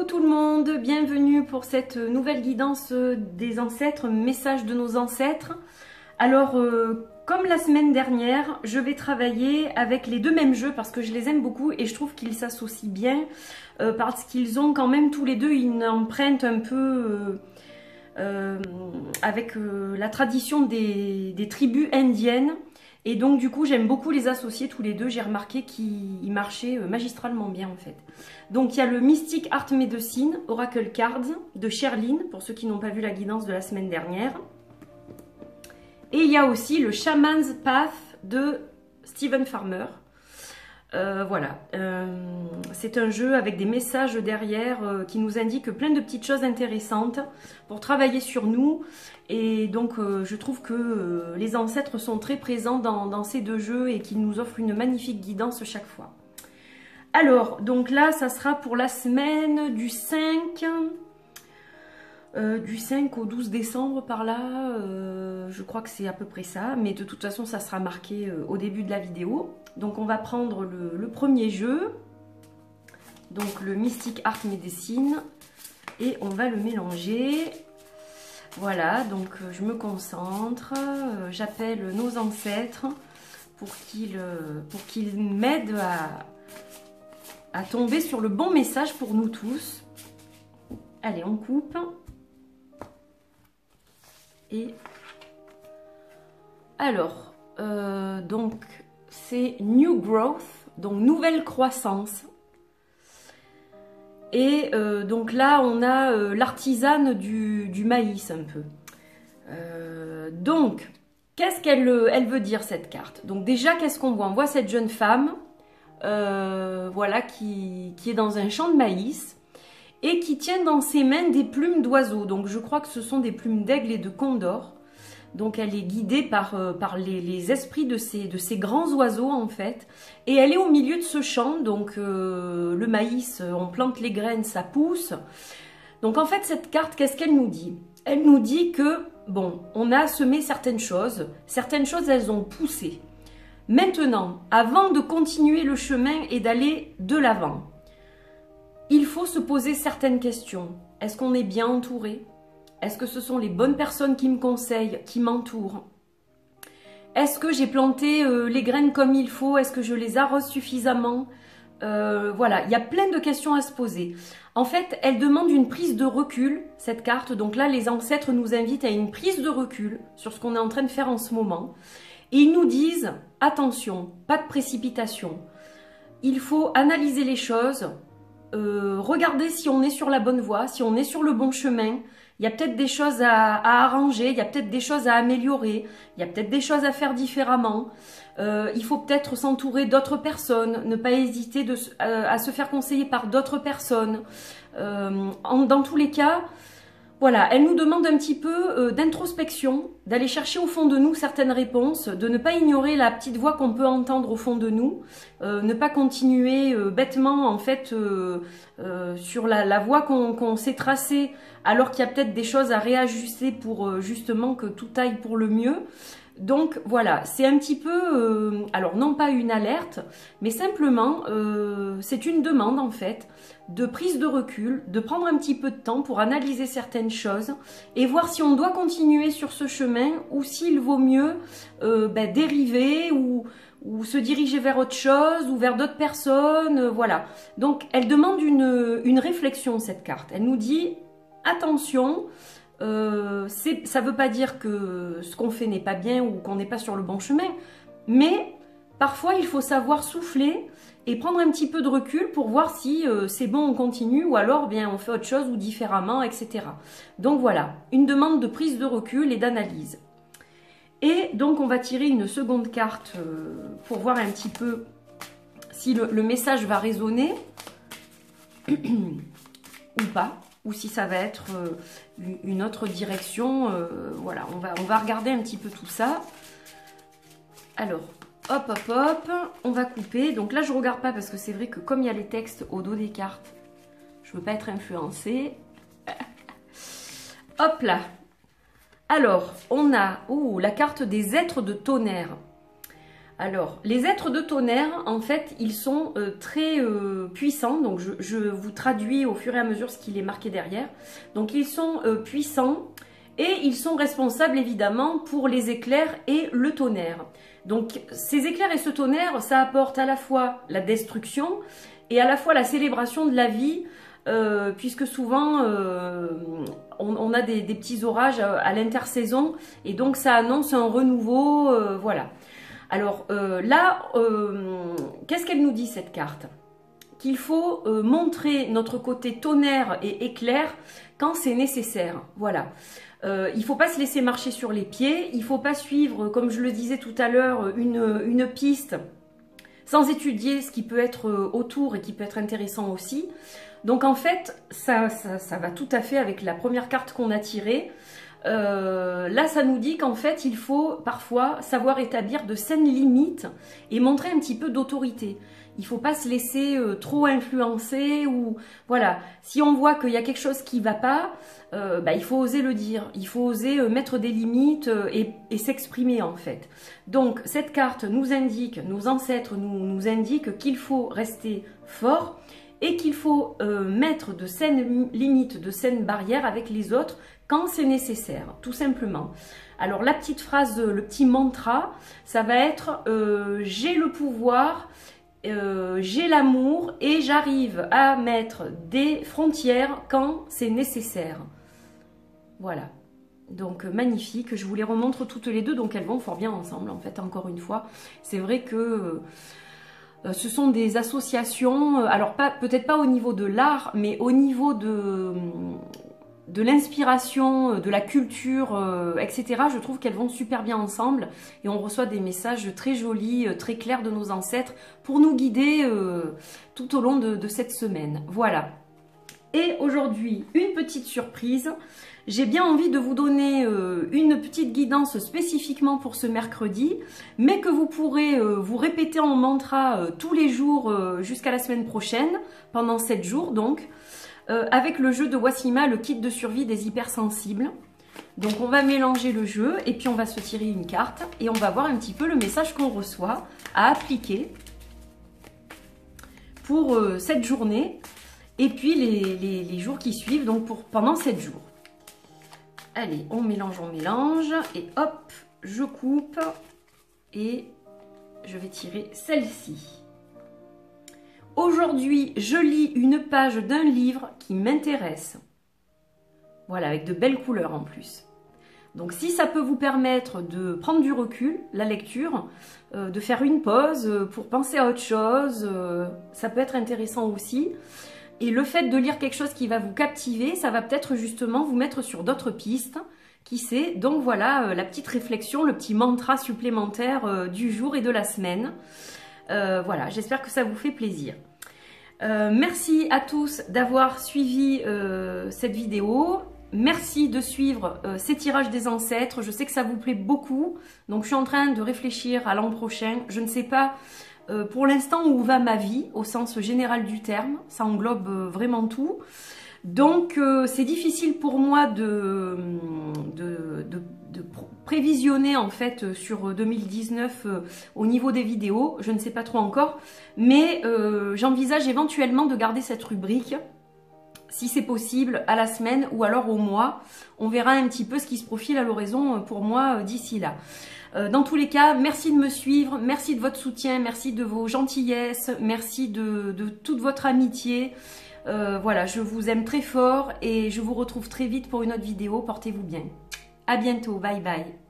tout le monde, bienvenue pour cette nouvelle guidance des ancêtres, message de nos ancêtres. Alors, comme la semaine dernière, je vais travailler avec les deux mêmes jeux parce que je les aime beaucoup et je trouve qu'ils s'associent bien parce qu'ils ont quand même tous les deux une empreinte un peu avec la tradition des tribus indiennes. Et donc du coup j'aime beaucoup les associer tous les deux, j'ai remarqué qu'ils marchaient magistralement bien en fait. Donc il y a le Mystic Art Medicine Oracle Cards de Sherline, pour ceux qui n'ont pas vu la guidance de la semaine dernière. Et il y a aussi le Shaman's Path de Steven Farmer. Voilà, c'est un jeu avec des messages derrière qui nous indiquent plein de petites choses intéressantes pour travailler sur nous. Et donc je trouve que les ancêtres sont très présents dans ces deux jeux et qu'ils nous offrent une magnifique guidance chaque fois. Alors, donc là, ça sera pour la semaine du 5 au 12 décembre par là, je crois que c'est à peu près ça, mais de toute façon ça sera marqué au début de la vidéo. Donc on va prendre le premier jeu, donc le Mystic Art Medicine, et on va le mélanger. Voilà, donc je me concentre, j'appelle nos ancêtres pour qu'ils m'aident à tomber sur le bon message pour nous tous. Allez, on coupe. Et alors, donc c'est New Growth, donc nouvelle croissance. Et donc là, on a l'artisane du maïs un peu. Donc, qu'est-ce qu'elle veut dire cette carte? Donc déjà, qu'est-ce qu'on voit? On voit cette jeune femme, voilà, qui est dans un champ de maïs et qui tient dans ses mains des plumes d'oiseaux. Donc je crois que ce sont des plumes d'aigle et de condor. Donc elle est guidée par les esprits de ces grands oiseaux en fait. Et elle est au milieu de ce champ, donc le maïs, on plante les graines, ça pousse. Donc en fait cette carte, qu'est-ce qu'elle nous dit? Elle nous dit que, bon, on a semé certaines choses elles ont poussé. Maintenant, avant de continuer le chemin et d'aller de l'avant, il faut se poser certaines questions. Est-ce qu'on est bien entouré? Est-ce que ce sont les bonnes personnes qui me conseillent, qui m'entourent? Est-ce que j'ai planté les graines comme il faut? Est-ce que je les arrose suffisamment? Voilà, il y a plein de questions à se poser. En fait, elle demande une prise de recul, cette carte. Donc là, les ancêtres nous invitent à une prise de recul sur ce qu'on est en train de faire en ce moment. Et ils nous disent, attention, pas de précipitation. Il faut analyser les choses, regarder si on est sur la bonne voie, si on est sur le bon chemin. Il y a peut-être des choses à arranger, il y a peut-être des choses à améliorer, il y a peut-être des choses à faire différemment. Il faut peut-être s'entourer d'autres personnes, ne pas hésiter à se faire conseiller par d'autres personnes. Dans tous les cas, voilà, elle nous demande un petit peu d'introspection, d'aller chercher au fond de nous certaines réponses, de ne pas ignorer la petite voix qu'on peut entendre au fond de nous, ne pas continuer bêtement en fait sur la voie qu'on s'est tracée, alors qu'il y a peut-être des choses à réajuster pour justement que tout aille pour le mieux. Donc voilà, c'est un petit peu, alors non pas une alerte, mais simplement c'est une demande en fait de prise de recul, de prendre un petit peu de temps pour analyser certaines choses et voir si on doit continuer sur ce chemin ou s'il vaut mieux dériver ou se diriger vers autre chose ou vers d'autres personnes, voilà. Donc elle demande une réflexion cette carte, elle nous dit attention, ça ne veut pas dire que ce qu'on fait n'est pas bien ou qu'on n'est pas sur le bon chemin, mais parfois il faut savoir souffler et prendre un petit peu de recul pour voir si c'est bon, on continue ou alors bien on fait autre chose ou différemment, etc. Donc voilà, une demande de prise de recul et d'analyse. Et donc on va tirer une seconde carte pour voir un petit peu si le message va résonner ou pas, ou si ça va être une autre direction. Voilà, on va regarder un petit peu tout ça. Alors, hop, hop, hop, on va couper. Donc là, je ne regarde pas parce que c'est vrai que comme il y a les textes au dos des cartes, je ne veux pas être influencée. Hop là. Alors, on a la carte des êtres de tonnerre. Alors, les êtres de tonnerre, en fait, ils sont très puissants. Donc, je vous traduis au fur et à mesure ce qu'il est marqué derrière. Donc, ils sont puissants et ils sont responsables, évidemment, pour les éclairs et le tonnerre. Donc, ces éclairs et ce tonnerre, ça apporte à la fois la destruction et à la fois la célébration de la vie, puisque souvent, on a des petits orages à l'intersaison et donc ça annonce un renouveau, voilà. Alors là, qu'est-ce qu'elle nous dit cette carte? Qu'il faut montrer notre côté tonnerre et éclair quand c'est nécessaire. Voilà. Il ne faut pas se laisser marcher sur les pieds. Il ne faut pas suivre, comme je le disais tout à l'heure, une piste sans étudier ce qui peut être autour et qui peut être intéressant aussi. Donc en fait, ça va tout à fait avec la première carte qu'on a tirée. Là, ça nous dit qu'en fait, il faut parfois savoir établir de saines limites et montrer un petit peu d'autorité. Il ne faut pas se laisser trop influencer ou voilà. Si on voit qu'il y a quelque chose qui ne va pas, il faut oser le dire. Il faut oser mettre des limites et s'exprimer en fait. Donc cette carte nous indique, nos ancêtres nous indiquent qu'il faut rester fort et qu'il faut mettre de saines limites, de saines barrières avec les autres quand c'est nécessaire, tout simplement. Alors la petite phrase, le petit mantra, ça va être j'ai le pouvoir, j'ai l'amour et j'arrive à mettre des frontières quand c'est nécessaire. Voilà. Donc magnifique, je vous les remontre toutes les deux, donc elles vont fort bien ensemble en fait, encore une fois. C'est vrai que ce sont des associations, alors peut-être pas au niveau de l'art, mais au niveau de l'inspiration, de la culture, etc. Je trouve qu'elles vont super bien ensemble et on reçoit des messages très jolis, très clairs de nos ancêtres pour nous guider tout au long de cette semaine. Voilà. Et aujourd'hui, une petite surprise. J'ai bien envie de vous donner une petite guidance spécifiquement pour ce mercredi, mais que vous pourrez vous répéter en mantra tous les jours jusqu'à la semaine prochaine, pendant 7 jours donc, avec le jeu de Wassima, le kit de survie des hypersensibles. Donc on va mélanger le jeu et puis on va se tirer une carte et on va voir un petit peu le message qu'on reçoit à appliquer pour cette journée et puis les jours qui suivent, donc pendant 7 jours. Allez, on mélange et hop, je coupe et je vais tirer celle-ci. Aujourd'hui, je lis une page d'un livre qui m'intéresse. Voilà, avec de belles couleurs en plus. Donc si ça peut vous permettre de prendre du recul, la lecture, de faire une pause pour penser à autre chose, ça peut être intéressant aussi. Et le fait de lire quelque chose qui va vous captiver, ça va peut-être justement vous mettre sur d'autres pistes, qui sait. Donc voilà la petite réflexion, le petit mantra supplémentaire du jour et de la semaine. Voilà, j'espère que ça vous fait plaisir. Merci à tous d'avoir suivi cette vidéo. Merci de suivre ces tirages des ancêtres. Je sais que ça vous plaît beaucoup. Donc je suis en train de réfléchir à l'an prochain. Je ne sais pas pour l'instant où va ma vie au sens général du terme. Ça englobe vraiment tout. Donc c'est difficile pour moi de prévisionner en fait sur 2019 au niveau des vidéos. Je ne sais pas trop encore. Mais j'envisage éventuellement de garder cette rubrique, si c'est possible, à la semaine ou alors au mois. On verra un petit peu ce qui se profile à l'horizon pour moi d'ici là. Dans tous les cas, merci de me suivre, merci de votre soutien, merci de vos gentillesses, merci de toute votre amitié. Voilà, je vous aime très fort et je vous retrouve très vite pour une autre vidéo. Portez-vous bien. À bientôt, bye bye.